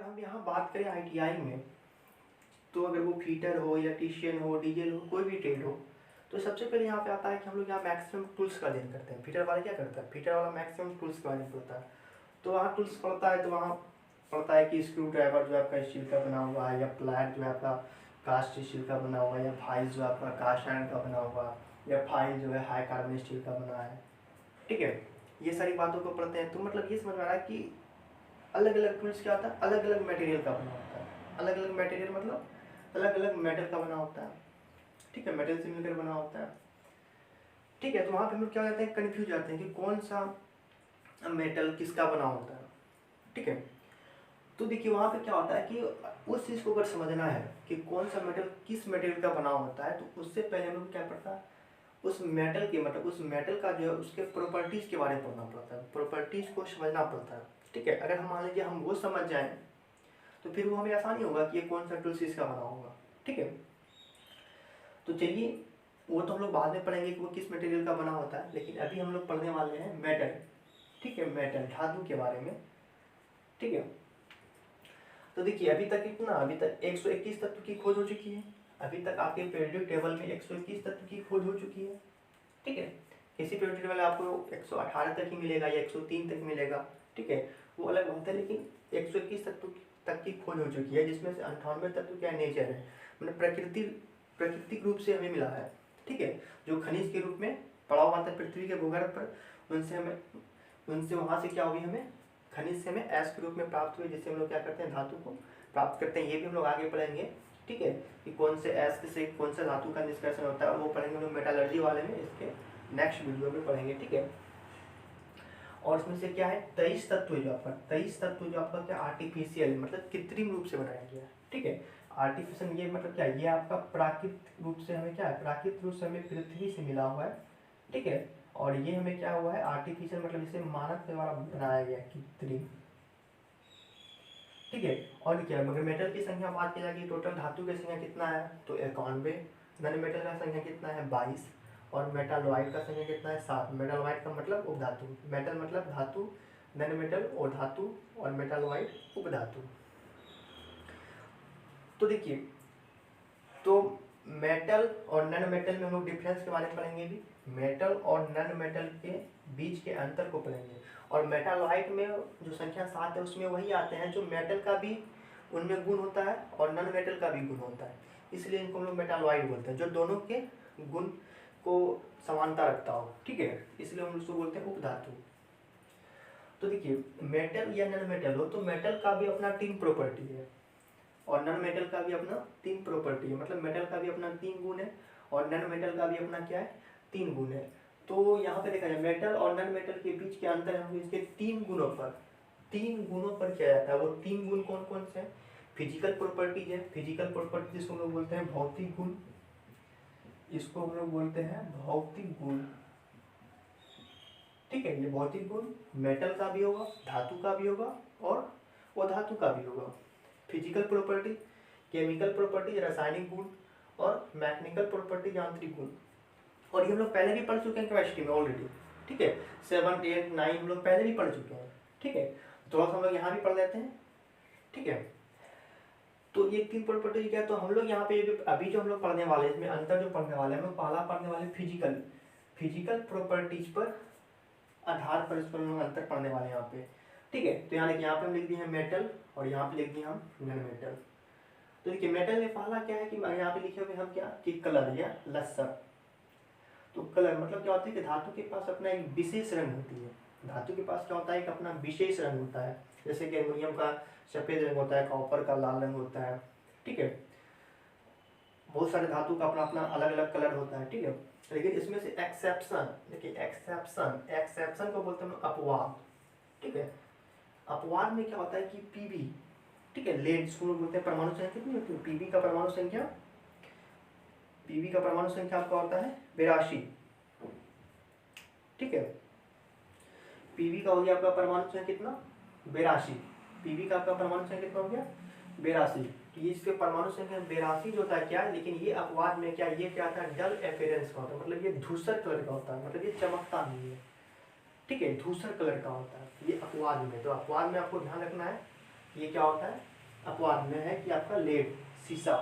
हम यहाँ बात करें आईटीआई में, तो अगर वो फीटर हो, इलेक्ट्रीशियन हो, डीजल हो, कोई भी ट्रेड हो, तो सबसे पहले यहाँ पे आता है कि हम लोग यहाँ मैक्सिमम टूल्स का अध्ययन करते हैं। फीटर वाला क्या करता है, फीटर वाला मैक्सिमम टूल्स का अध्ययन करता है। तो वहाँ टूल्स पढ़ता है, तो वहाँ पढ़ता है कि स्क्रू ड्राइवर जो आपका स्टील का बना हुआ है, या प्लायर जो है आपका कास्ट स्टील का बना हुआ है, या फाइल जो आपका कास्ट आयरन का बना हुआ है, या फाइल जो है हाई कार्बन स्टील का बना है। ठीक है, ये सारी बातों को पढ़ते हैं। तो मतलब ये समझ में आ रहा है कि अलग अलग टूल्स क्या होता है, अलग अलग मटेरियल का बना होता है। अलग अलग मटेरियल मतलब अलग अलग मेटल का बना होता है। ठीक है, मेटल से मिलकर बना होता है। ठीक है, तो वहाँ पे हम लोग क्या हो जाते हैं, कन्फ्यूज जाते हैं कि कौन सा मेटल किसका बना होता है। ठीक है, तो देखिए वहाँ पे क्या होता है कि उस चीज़ को अगर समझना है कि कौन सा मेटल किस मटेरियल का बना होता है, तो उससे पहले हम लोग क्या पड़ता है, उस मेटल के मतलब उस मेटल का जो है उसके प्रॉपर्टीज़ के बारे में पढ़ना पड़ता है, प्रॉपर्टीज़ को समझना पड़ता है। ठीक है, अगर हम मान लीजिए हम वो समझ जाएं तो फिर वो हमें आसानी होगा कि ये कौन सा टूल्स इसका बना होगा। ठीक है, तो चलिए वो तो हम लोग बाद में पढ़ेंगे कि वो किस मटेरियल का बना होता है, लेकिन अभी हम लोग पढ़ने वाले हैं मेटल। ठीक है, मेटल धातु के बारे में। ठीक है, तो देखिए अभी तक कितना, अभी तक 121 तत्व की खोज हो चुकी है। अभी तक आपके पीरियोडिक टेबल में 121 तत्व की खोज हो चुकी है। ठीक है, किसी पीरियोडिक टेबल में आपको 118 तक ही मिलेगा या 103 तक मिलेगा। ठीक है, वो अलग बात है, लेकिन 121 तत्व तक की खोज हो चुकी है, जिसमें से 98 तत्व क्या नेचर है, मतलब प्राकृतिक रूप से हमें मिला है। ठीक है, जो खनिज के रूप में पड़ा हुआ था पृथ्वी के भूगर्भ पर, उनसे वहाँ से क्या हुई, हमें खनिज से हमें ऐश के रूप में प्राप्त हुई, जिससे हम लोग क्या करते हैं, धातु को प्राप्त करते हैं। ये भी हम लोग आगे पढ़ेंगे। ठीक है, कि कौन से ऐश से कौन सा धातु का निष्कर्षण होता है, वो पढ़ेंगे हम लोग मेटालर्जी वाले में, इसके नेक्स्ट वीडियो में पढ़ेंगे। ठीक है, और इसमें से क्या है, 23 तत्व जो आपका क्या आर्टिफिशियल मतलब कृत्रिम रूप से बनाया गया है। ठीक है, आर्टिफिशियल ये मतलब क्या, ये आपका प्राकृतिक रूप से हमें क्या है, प्राकृतिक रूप से हमें पृथ्वी से मिला हुआ है। ठीक है, और ये हमें क्या हुआ है, आर्टिफिशियल मतलब इसे मानव के द्वारा बनाया गया कृत्रिम। ठीक है, और क्या मगर मेटल की संख्या बात की जाएगी, टोटल धातु की संख्या कितना है, तो 91। नन मेटल का संख्या कितना है, 22। और मेटालॉइड का संख्या कितना है, 7। मेटालॉइड का मतलब उपधातु, मेटल मतलब धातु, नन मेटल और धातु, और मेटालॉइड उपधातु। तो देखिए, तो मेटल और नन मेटल में हम लोग डिफरेंस के बारे में पढ़ेंगे भी, मेटल और नन मेटल के बीच के अंतर को पढ़ेंगे। और मेटालॉइड में जो संख्या 7 है उसमें वही आते हैं जो मेटल का भी उनमें गुण होता है और नन मेटल का भी गुण होता है, इसलिए इनको हम लोग मेटालॉइड बोलते हैं, जो दोनों के गुण को समानता रखता हो। ठीक है, इसलिए हम उसको बोलते हैं उपधातु। तो देखिए मेटल या नन मेटल हो, तो मेटल का भी अपना 3 प्रॉपर्टी है और नन मेटल का भी अपना 3 प्रॉपर्टी है, मतलब मेटल का भी अपना 3 गुण है और नन मेटल का भी अपना क्या है, 3 गुण है। तो यहाँ पे देखा जाए मेटल और नन मेटल के बीच के अंतर हम इसके 3 गुणों पर किया जाता है। वो 3 गुण कौन कौन से हैं, फिजिकल प्रॉपर्टीज है, फिजिकल प्रॉपर्टी जिसको हम लोग बोलते हैं भौतिक गुण, इसको हम लोग बोलते हैं भौतिक गुण। ठीक है, ये भौतिक गुण मेटल का भी होगा, धातु का भी होगा और अधातु का भी होगा। फिजिकल प्रॉपर्टी, केमिकल प्रॉपर्टी रासायनिक गुण, और मैकेनिकल प्रॉपर्टी यांत्रिक गुण। और ये हम लोग पहले भी पढ़ चुके हैं केमिस्ट्री में ऑलरेडी। ठीक है, 7, 8, 9 हम लोग पहले भी पढ़ चुके हैं। ठीक है, थोड़ा सा हम लोग यहाँ भी पढ़ लेते हैं। ठीक है, तो ये 3 प्रॉपर्टी क्या है, तो हम लोग यहाँ पे अभी जो हम लोग पढ़ने वाले हैं इसमें अंतर जो पढ़ने वाले हैं, हम लोग पहला पढ़ने वाले फिजिकल प्रॉपर्टीज पर आधार पर इसको हम लोग अंतर पढ़ने वाले हैं यहाँ पे। ठीक है, तो यहाँ पे हम लिख दिए हैं मेटल और यहाँ पे लिख दिए हम नन मेटल। तो देखिए मेटल में पहला क्या है कि यहाँ पे लिखे हुए हम क्या कि कलर या लस्टर। तो कलर मतलब क्या होता है कि धातु के पास अपना एक विशेष रंग होती है, धातु के पास क्या होता है, एक अपना विशेष रंग होता है। जैसे कि एल्युमिनियम का सफेद रंग होता है, कॉपर का लाल रंग होता है। ठीक है, बहुत सारे धातु का अपना अपना अलग अलग कलर होता है। ठीक है, लेकिन इसमें से एक्सेप्शन, देखिए एक्सेप्शन को बोलते हैं अपवाद। ठीक है, अपवाद में क्या होता है कि पीबी, ठीक है, लेड जिसको बोलते हैं परमाणु संख्या कितनी होती है, पीबी का परमाणु संख्या आपका होता है 82। ठीक है, पीबी का हो गया आपका परमाणु संख्या कितना, 82। पीबी का आपका परमाणु संख्या कितना हो गया, 82। तो ये इसके परमाणु संख्या 82 जो होता है क्या, लेकिन ये अपवाद में क्या, ये क्या आता है, डल एपियरेंस का होता है, मतलब ये धूसर कलर का होता है, मतलब ये चमकता नहीं है। ठीक है, धूसर कलर का होता है ये अपवाद में। तो अपवाद में आपको ध्यान रखना है ये क्या होता है, अपवाद में है कि आपका लेड, शीशा।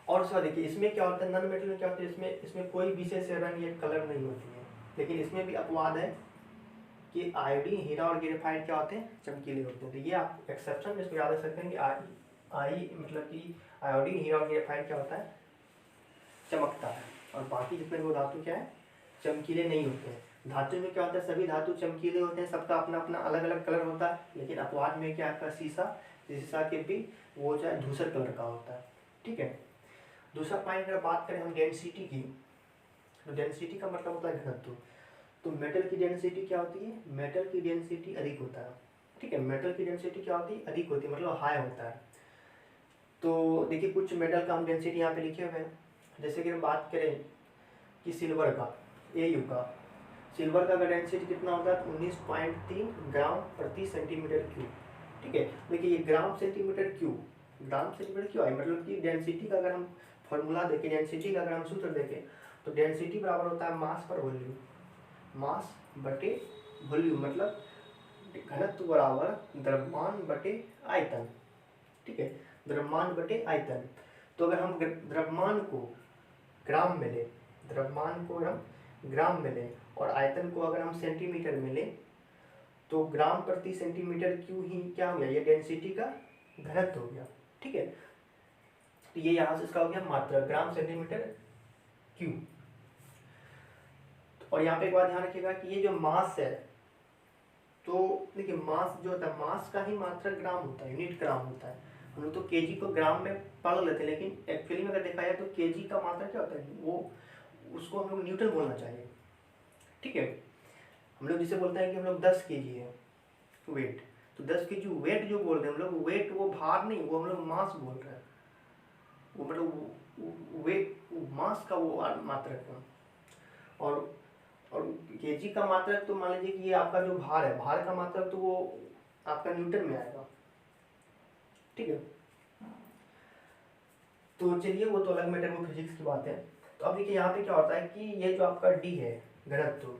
और उसका देखिए इसमें क्या होता है, नॉन मेटल में क्या होता है, इसमें कोई विशेष रंग या कलर नहीं होती है, लेकिन इसमें भी अपवाद है कि आयोडीन, हीरा और ग्रेफाइट क्या होते हैं, चमकीले होते हैं। तो ये आप एक्सेप्शन इसको याद रख सकते हैं कि आई मतलब कि आयोडीन, हीरा और ग्रेफाइट क्या होता है, चमकता है, और बाकी जितने वो धातु क्या है, चमकीले नहीं होते हैं। धातु में क्या होता है, सभी धातु चमकीले होते हैं, सबका अपना अपना अलग अलग कलर होता है, लेकिन अपवाद में क्या आपका शीशा, शीशा के भी वो जो है धूसर कलर का होता है। ठीक है। दूसरा पॉइंट अगर बात करें हम डेंसिटी की, तो डेंसिटी का मतलब होता है घनत्व। तो मेटल की डेंसिटी क्या होती है, मेटल की डेंसिटी अधिक होता है। ठीक है, मेटल की डेंसिटी क्या होती है, अधिक होती है, मतलब हाई होता है। तो देखिए कुछ मेटल का हम डेंसिटी यहाँ पे लिखे हुए हैं, जैसे कि हम बात करें कि सिल्वर का, Au का, सिल्वर का डेंसिटी कितना होता है, 19.3 ग्राम प्रति सेंटीमीटर क्यूब। ठीक है, देखिए ये gram centimetre cube, gram centimetre cube आई, मतलब कि डेंसिटी का अगर हम फॉर्मूला देखें, डेंसिटी का अगर हम सूत्र देखें, तो डेंसिटी बराबर होता है मास पर वॉल्यूम, मास बटे वॉल्यूम, मतलब घनत्व बराबर द्रव्यमान बटे आयतन। ठीक है, द्रव्यमान बटे आयतन। तो अगर हम द्रव्यमान को ग्राम में लें, द्रव्यमान को हम ग्राम में लें और आयतन को अगर हम सेंटीमीटर में लें, तो ग्राम प्रति सेंटीमीटर क्यूब ही क्या हो गया, ये डेंसिटी का घनत्व हो गया। ठीक है, तो ये यहाँ से इसका हो गया मात्रा, ग्राम सेंटीमीटर क्यूब। और यहाँ पे एक बात ध्यान रखिएगा कि ये जो मास है, तो देखिए मास जो होता है, मास का ही मात्रा ग्राम होता है, यूनिट ग्राम होता है। हम लोग तो केजी को ग्राम में पढ़ लेते हैं, लेकिन एक्चुअली में अगर देखा जाए तो केजी का मात्रा क्या होता है, वो उसको हम लोग न्यूटन बोलना चाहिए। ठीक है, हम लोग जिसे बोलते हैं कि हम लोग 10 केजी है वेट, तो 10 केजी वेट जो बोल रहे हैं हम लोग, वेट वो भार नहीं, वो हम लोग मास बोल रहे हैं, वो मतलब वेट मास का वो मात्रक है। और केजी का मात्रक तो मान लीजिए कि ये आपका जो भार है, भार का मात्रक तो वो आपका न्यूटन में आएगा। ठीक है, तो चलिए वो तो अलग मैटर, वो फिजिक्स की बात है। तो अब देखिए यहाँ पे क्या होता है कि ये जो आपका डी है घनत्व,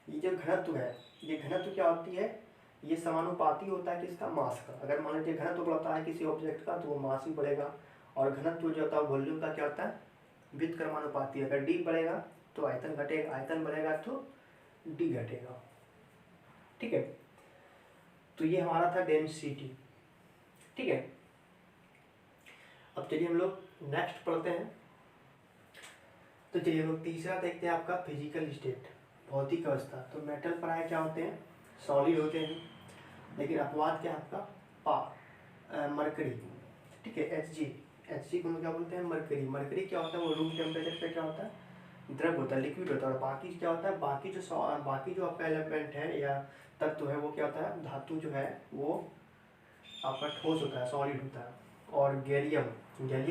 ये जो घनत्व है, ये घनत्व क्या होती है, ये समानुपाती होता है किसका, मास का। अगर मान लीजिए घनत्व बढ़ता है किसी ऑब्जेक्ट का तो वो मास ही बढ़ेगा, और घनत्व जो होता है वॉल्यूम का क्या होता है, व्युत्क्रमानुपाती। अगर डी बढ़ेगा तो आयतन घटेगा, आयतन बढ़ेगा तो डी घटेगा। ठीक है, तो ये हमारा था डेंसिटी। ठीक है, अब चलिए हम लोग नेक्स्ट पढ़ते हैं। तो चलिए हम लोग तीसरा देखते हैं आपका फिजिकल स्टेट, भौतिक अवस्था। तो मेटल प्राय क्या होते हैं, सॉलिड होते हैं, लेकिन अपवाद क्या है आपका मरकरी। ठीक है, Hg को हम क्या बोलते हैं, मरकरी। मरकरी क्या होता है, वो रूम टेम्परेचर पे क्या होता है, द्रव होता है, लिक्विड होता है। और बाकी क्या होता है, बाकी जो आपका एलिमेंट है या तत्व है वो क्या होता है, धातु जो है वो आपका ठोस होता है, सॉलिड होता है। और गैलियम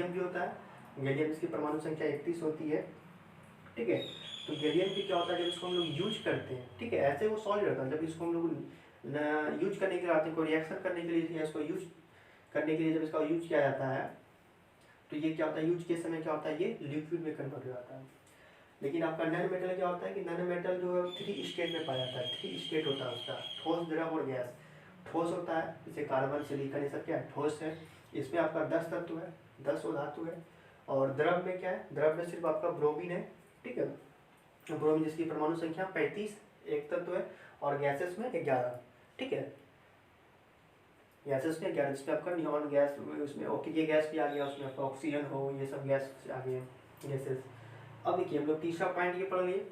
भी होता है, गैलियम इसकी परमाणु संख्या 31 होती है। ठीक है, तो गैलियम भी क्या होता है, जब इसको हम लोग यूज करते हैं, ठीक है, ऐसे वो सॉलिड होता है, जब इसको हम लोग यूज करने के लिए आते हैं, कोई रिएक्शन करने के लिए, इसको यूज करने के लिए जब इसका यूज किया जाता है, तो ये क्या होता है, यूज के समय क्या होता है, ये लिक्विड में कन्वर्ट हो जाता है। लेकिन आपका नैनो मेटल क्या होता है कि नैनो मेटल जो है 3 स्टेट में पाया जाता है, 3 स्टेट होता है उसका, ठोस, द्रव और गैस। ठोस होता है, जैसे कार्बन, सिलिकॉन, ये सब क्या है, ठोस है। इसमें आपका 10 तत्व है, 10 वो धातु है। और द्रव में क्या है, द्रव में सिर्फ आपका ब्रोमीन है। ठीक है, ब्रोमीन जिसकी परमाणु संख्या 35 एक तत्व है, और गैसेस में 11। ठीक है, गैसेस में 11, जिसमें आपका नियॉन गैस, उसमें ये गैस भी आ गया, उसमें आपका ऑक्सीजन हो, ये सब गैस आ गए गैसेस। अब देखिए हम लोग तीसरा पॉइंट ये पढ़ लिए।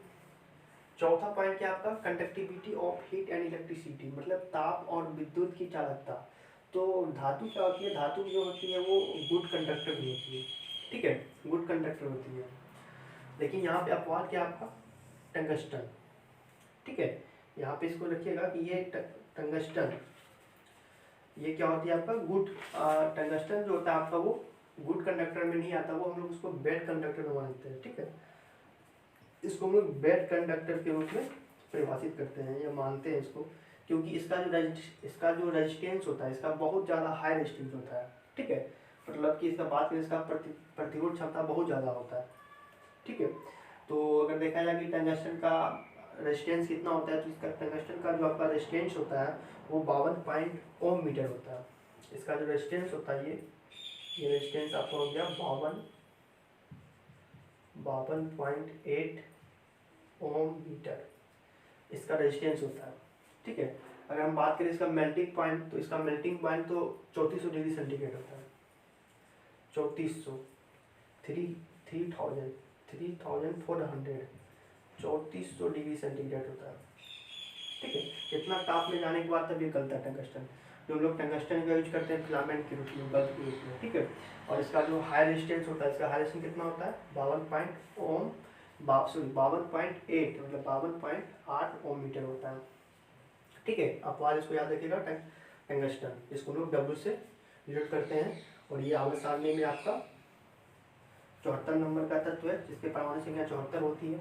चौथा पॉइंट क्या आपका, conductivity of heat and electricity, मतलब ताप और विद्युत की चालकता। तो धातु क्या होती है, धातु जो होती है वो गुड कंडक्टर भी होती है। ठीक है, गुड कंडक्टर होती है, लेकिन यहाँ पे अपवाद क्या आपका, टंगस्टन। ठीक है, यहाँ पे इसको रखिएगा कि ये टंगस्टन, ये क्या होती है आपका गुड, टंगस्टन जो होता है आपका वो गुड कंडक्टर में नहीं आता, वो हम लोग उसको बैड कंडक्टर में मानते हैं। ठीक है, इसको हम लोग बैड कंडक्टर के रूप में परिभाषित करते हैं या मानते हैं इसको, क्योंकि इसका जो रेजिस्टेंस होता है, इसका बहुत ज़्यादा हाई रेजिस्टेंस होता है। ठीक है, मतलब कि इसका बात करें, इसका प्रतिरोध क्षमता बहुत ज़्यादा होता है। ठीक है, तो अगर देखा जाए कि टंगस्टन का रेजिस्टेंस कितना होता है, तो इसका टंगस्टन का जो आपका रेजिस्टेंस होता है वो 52 ओम मीटर होता है। इसका जो रेजिस्टेंस होता है ये रेजिस्टेंस आपका हो गया 52.8 ओम मीटर, इसका रेजिस्टेंस होता है। ठीक है, अगर हम बात करें इसका मेल्टिंग पॉइंट, तो इसका मेल्टिंग पॉइंट तो 3400 डिग्री सेंटीग्रेड होता है। 3400 3400 3400 डिग्री सेंटीग्रेड होता है। ठीक है, इतना ताप में जाने के बाद तब ये गलता है टंगस्टन, जो लोग टंगस्टन का यूज करते हैं फिलामेंट के रूप में, बल्ब के रूप में। ठीक है, और इसका जो हाई रेजिस्टेंस होता है, इसका हाई रेजिस्टेंस कितना होता है 52.8 मतलब 52.8 ओम मीटर होता है। ठीक है, आप आज इसको याद रखिएगा, टंगस्टन, इसको लोग डब्ल्यू से डिनोट करते हैं। और ये आगे सामने में आपका 74 नंबर का तत्व है, जिसके परमाणु संख्या 74 होती है।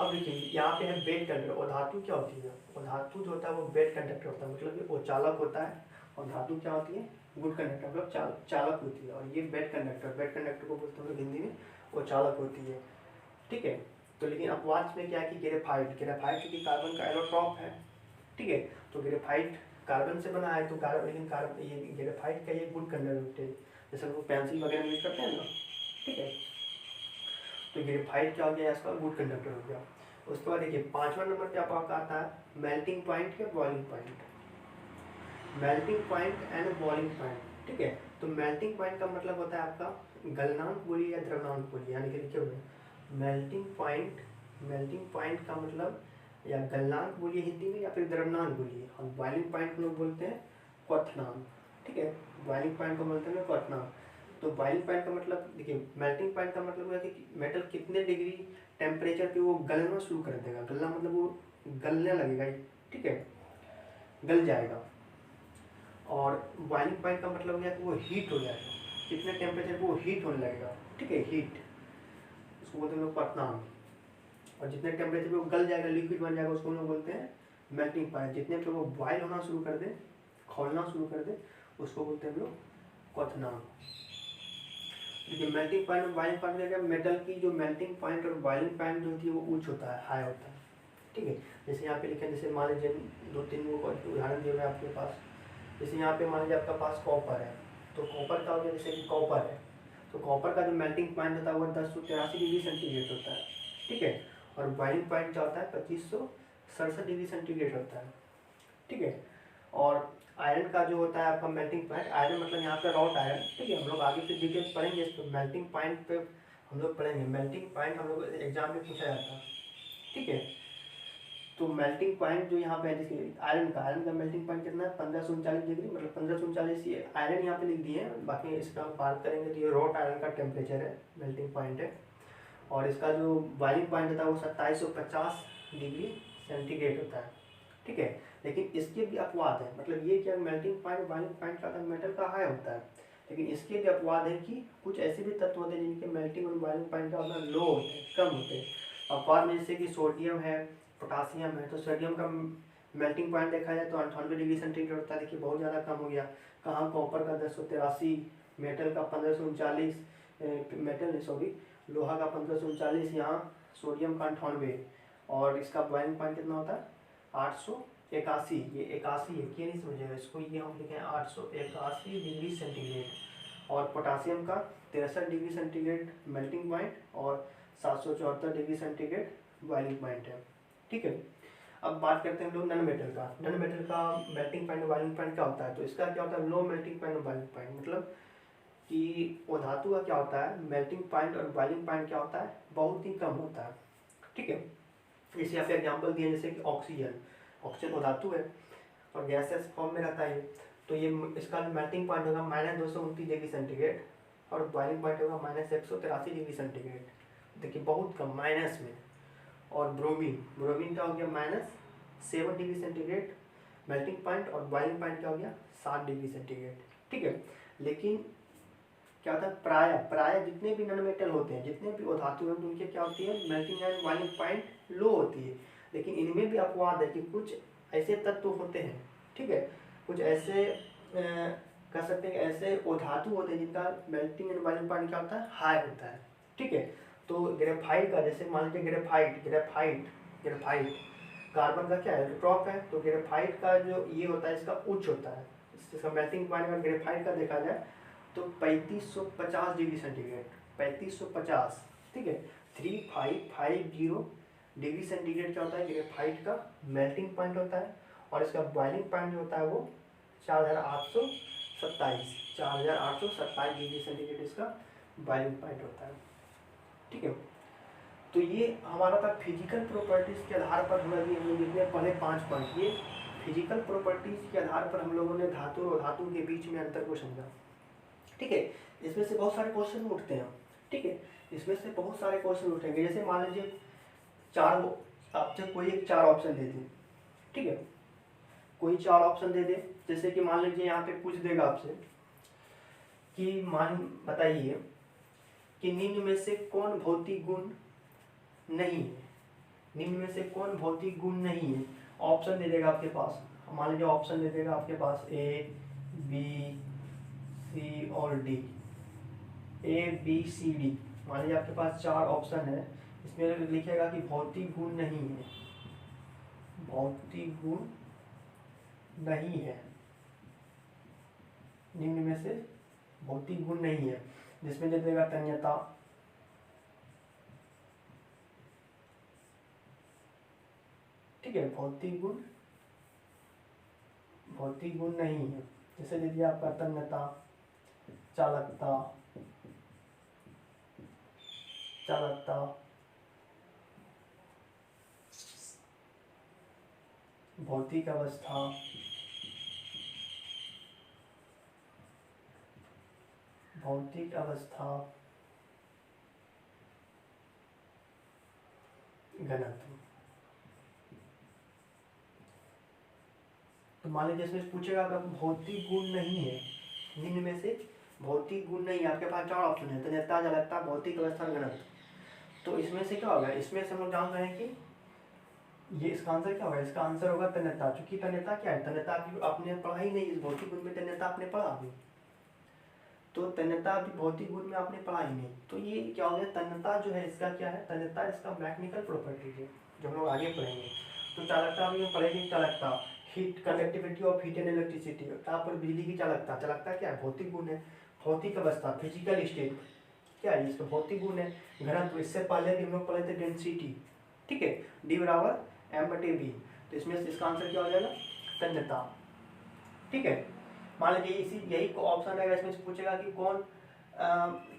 अब देखिए यहाँ पे है बेड कंडक्टर, और धातु क्या होती है, और धातु जो होता है वो बेड कंडक्टर होता है, मतलब ये वो चालक होता है। और धातु क्या होती है, गुड कंडक्टर, मतलब चालक होती है। और ये बेड कंडक्टर को बोलते हैं हिंदी में, वो चालक होती है। ठीक है, तो लेकिन अपवाद में क्या है कि ग्रेफाइट क्योंकि कार्बन का एलोट्रॉप है। ठीक है, तो ग्रेफाइट कार्बन से बना है, तो लेकिन कार्बन ये ग्रेफाइट का ये गुड कंडक्टर है, जैसे वो पेंसिल वगैरह यूज करते हैं ना। ठीक है, तो ग्रेफाइट क्या हो गया, इसका गुड कंडक्टर हो गया। उसके बाद देखिए 5वां नंबर पे आपका आता है मेल्टिंग पॉइंट या boiling point. Melting point and boiling point. ठीक है, तो मेल्टिंग पॉइंट का मतलब होता है आपका गलनांक बोलिए या द्रवनांक बोलिए, यानी कि लिखे हुए मेल्टिंग पॉइंट का मतलब या गलनांक बोलिए हिंदी में, या फिर द्रवनांक बोलिए। और बॉइलिंग पॉइंट को लोग बोलते हैं क्वथनांक। ठीक है, बॉइलिंग पॉइंट को बोलते हैं क्वथनांक। तो बॉइलिंग पॉइंट का मतलब देखिए, मेल्टिंग पॉइंट का मतलब है कि मेटल कितने डिग्री टेम्परेचर पे वो गलना शुरू कर देगा। गलना मतलब वो गलने लगेगा। ठीक है, गल जाएगा। और बॉइलिंग पॉइंट का मतलब है कि वो हीट हो जाएगा, कितने टेम्परेचर पे वो हीट होने लगेगा। ठीक है, हीट, उसको बोलते हैं लोग क्वथनांक। और जितने टेम्परेचर पे वो गल जाएगा, लिक्विड बन जाएगा, उसको लोग बोलते हैं मेल्टिंग पॉइंट। जितने पे वो बॉयल होना शुरू कर दे, खौलना शुरू कर दे, उसको बोलते हैं लोग क्वथनांक। देखिए मेल्टिंग पॉइंट और बॉइलिंग पॉइंट में क्या, मेटल की जो मेल्टिंग पॉइंट और बॉइलिंग पॉइंट जो होती है वो उच्च होता है, हाई होता है। ठीक है, जैसे यहाँ पे लिखे, जैसे मान लीजिए 2-3 वो उदाहरण दिए हुए आपके पास। जैसे यहाँ पे मान लीजिए आपका पास कॉपर है, तो कॉपर का हो गया, जैसे कि कॉपर है, तो कॉपर का जो मेल्टिंग पॉइंट होता है वो 1083 डिग्री सेंटीग्रेड होता है। ठीक है, और बॉइलिंग पॉइंट क्या होता है 2567 डिग्री सेंटीग्रेड होता है। ठीक है, और आयरन का जो होता है आपका मेल्टिंग पॉइंट, आयरन मतलब यहाँ पे रॉट आयरन। ठीक है, हम लोग आगे से डिटेल पढ़ेंगे इस पर, मेल्टिंग पॉइंट पे हम लोग पढ़ेंगे। मेल्टिंग पॉइंट हम लोग एग्जाम में पूछा जाता है। ठीक है, तो मेल्टिंग पॉइंट जो यहाँ पे है, जैसे आयरन का मेल्टिंग पॉइंट कितना है 1539 डिग्री, मतलब 1539। ये आयरन यहाँ पे लिख दिए हैं, बाकी इसका हम बात करेंगे तो ये रॉट आयरन का टेम्परेचर है, मेल्टिंग पॉइंट है। और इसका जो बॉइलिंग पॉइंट होता है वो 2750 डिग्री सेंटीग्रेड होता है। ठीक है, लेकिन इसके भी अपवाद है, मतलब ये क्या मेल्टिंग पॉइंट बॉइलिंग पॉइंट का मेटल का हाई होता है, लेकिन इसके भी अपवाद है कि कुछ ऐसे भी तत्व होते हैं जिनके मेल्टिंग और बॉइलिंग पॉइंट का अपना लो होते हैं, कम होते हैं। अपवाद में जैसे कि सोडियम है, पोटासियम है। तो सोडियम का मेल्टिंग पॉइंट देखा जाए तो 98 डिग्री सेंटीग्रेड होता है, देखिए बहुत ज़्यादा कम हो गया। कहाँ कॉपर का 1083, मेटल का 1539, लोहा का 1539, यहाँ सोडियम का 98। और इसका बॉइलिंग पॉइंट कितना होता है 881। ये 81 है, ये नहीं समझेगा इसको, ये हम लिखे 881 डिग्री सेंटीग्रेड। और पोटासियम का 63 डिग्री सेंटीग्रेड मेल्टिंग पॉइंट और 774 डिग्री सेंटीग्रेड बॉइलिंग पॉइंट है। ठीक है, अब बात करते हैं हम लोग नन मेटल का। नन मेटल का मेल्टिंग पॉइंट और बॉइलिंग पॉइंट क्या होता है, तो इसका क्या होता है लो मेल्टिंग पॉइंट और बॉइलिंग पॉइंट, मतलब कि वो धातु का क्या होता है मेल्टिंग पॉइंट और बॉइलिंग पॉइंट क्या होता है बहुत ही कम होता है। ठीक है, जैसे यहाँ पे एग्जाम्पल दिए, जैसे कि ऑक्सीजन वो धातु है और गैसेस फॉर्म में रहता है, तो ये इसका मेल्टिंग पॉइंट होगा -229 डिग्री सेंटीग्रेड और बॉइलिंग पॉइंट होगा -183 डिग्री सेंटीग्रेड। देखिए बहुत कम, माइनस में। और ब्रोमीन का हो गया -7 डिग्री सेंटीग्रेड मेल्टिंग पॉइंट और बॉइलिंग पॉइंट क्या हो गया 7 डिग्री सेंटीग्रेड। ठीक है, लेकिन क्या होता है प्राय जितने भी नॉन मेटल होते हैं, जितने भी धातु हैं, उनके क्या होती है मेल्टिंग एंड बॉइलिंग पॉइंट लो होती है। लेकिन इनमें भी अपवाद है कि कुछ ऐसे तत्व होते हैं। ठीक है, कुछ ऐसे कह सकते हैं ऐसे धातु होते हैं जिनका मेल्टिंग एंड बॉइलिंग पॉइंट क्या होता है हाई होता है। ठीक है, तो ग्रेफाइट का, जैसे मान लीजिए ग्रेफाइट कार्बन का क्या है एलोट्रॉप है, तो ग्रेफाइट का जो ये होता है इसका उच्च होता है, इसका मेल्टिंग पॉइंट अगर ग्रेफाइट का देखा जाए तो 3550 डिग्री सेंटीग्रेड, 3550, ठीक है। 3550 डिग्री सेंटीग्रेड क्या होता है, ग्रेफाइट का मेल्टिंग पॉइंट होता है। और इसका बॉइलिंग पॉइंट जो होता है वो 4827 डिग्री सेंटीग्रेड इसका बॉइलिंग पॉइंट होता है, ठीक है। तो ये हमारा था फिजिकल प्रॉपर्टीज़ के आधार पर हम लोग जितने पहले 5 पॉइंट, ये फिजिकल प्रॉपर्टीज़ के आधार पर हम लोगों ने धातु और धातु के बीच में अंतर को समझा, ठीक है। इसमें से बहुत सारे क्वेश्चन उठते हैं, ठीक है। इसमें से बहुत सारे क्वेश्चन उठेंगे। जैसे मान लीजिए आपसे कोई एक 4 ऑप्शन दे दे, ठीक है, कोई 4 ऑप्शन दे दे। जैसे कि मान लीजिए यहाँ पे पूछ देगा आपसे कि बताइए कि निम्न में से कौन भौतिक गुण नहीं है, निम्न में से कौन भौतिक गुण नहीं है। ऑप्शन दे देगा आपके पास, मान लीजिए ऑप्शन दे देगा आपके पास A, B, C और D, A, B, C, D। मान लीजिए आपके पास 4 ऑप्शन है, इसमें लिखेगा कि भौतिक गुण नहीं है, भौतिक गुण नहीं है, निम्न में से भौतिक गुण नहीं है। जिसमें दे देगा तन्यता, ठीक है, भौतिक गुण नहीं है। जैसे दे दिया आपका तन्यता, चालकता, भौतिक अवस्था, घनत्व। तो मान लीजिए इसमें पूछेगा अगर भौतिक गुण नहीं है, निम्न में से भौतिक गुण नहीं है, आपके पास 4 ऑप्शन है, तन्यता, चालकता, भौतिक अवस्था, घनत्व। तो इसमें से क्या होगा, इसमें से हम लोग जान रहे हैं कि ये इसका आंसर क्या होगा, इसका आंसर होगा तन्यता। क्योंकि तन्यता क्या है, तन्यता आपने पढ़ा ही नहीं, इस भौतिक गुण में तन्यता आपने पढ़ा भी, तो तन्यता भी भौतिक गुण में आपने पढ़ा ही नहीं। तो ये क्या हो गया, तन्यता जो है इसका क्या है, तन्यता इसका मैकेनिकल प्रॉपर्टीज है जो हम लोग आगे पढ़ेंगे। तो चालकता भी हम पढ़ेंगे, चालकता, heat, conductivity of heat and electricity. यहाँ पर बिजली की चालकता, चालकता क्या है, भौतिक गुण है। भौतिक अवस्था, फिजिकल स्टेट क्या है, इसका भौतिक गुण है। घनत्व, इससे पहले भी हम लोग पढ़े थे डेंसिटी, ठीक है, D बराबर m/v। तो इसमें से इसका आंसर क्या हो जाएगा, तन्यता, ठीक है। मान लीजिए यही ऑप्शन रहेगा, इसमें से पूछेगा कि कौन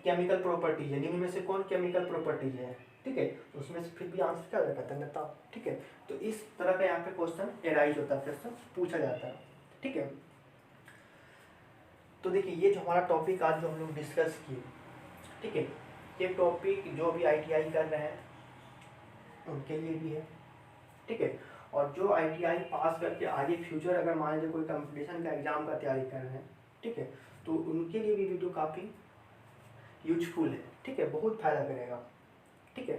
केमिकल प्रॉपर्टीज है, निम्न में से कौन केमिकल प्रॉपर्टीज है, ठीक है। तो उसमें से फिर भी आंसर क्या रहेगा, तन्यता, ठीक है। तो इस तरह का यहाँ पे क्वेश्चन एराइज होता है, क्वेश्चन पूछा जाता है, ठीक है। तो देखिए ये जो हमारा टॉपिक आज जो हम लोग डिस्कस किए, ठीक है, ये टॉपिक जो भी ITI कर रहे हैं उनके लिए भी है, ठीक है। और जो ITI पास करके आगे फ्यूचर अगर मान लीजिए कोई कंपटीशन का एग्जाम का तैयारी कर रहे हैं, ठीक है, तो उनके लिए भी वीडियो काफ़ी यूजफुल है, ठीक है, बहुत फायदा करेगा, ठीक है।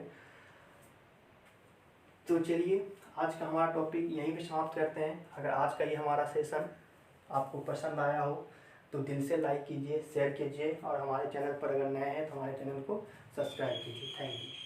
तो चलिए आज का हमारा टॉपिक यहीं पे समाप्त करते हैं। अगर आज का ये हमारा सेशन आपको पसंद आया हो तो दिल से लाइक कीजिए, शेयर कीजिए, और हमारे चैनल पर अगर नए हैं तो हमारे चैनल को सब्सक्राइब कीजिए। Thank you.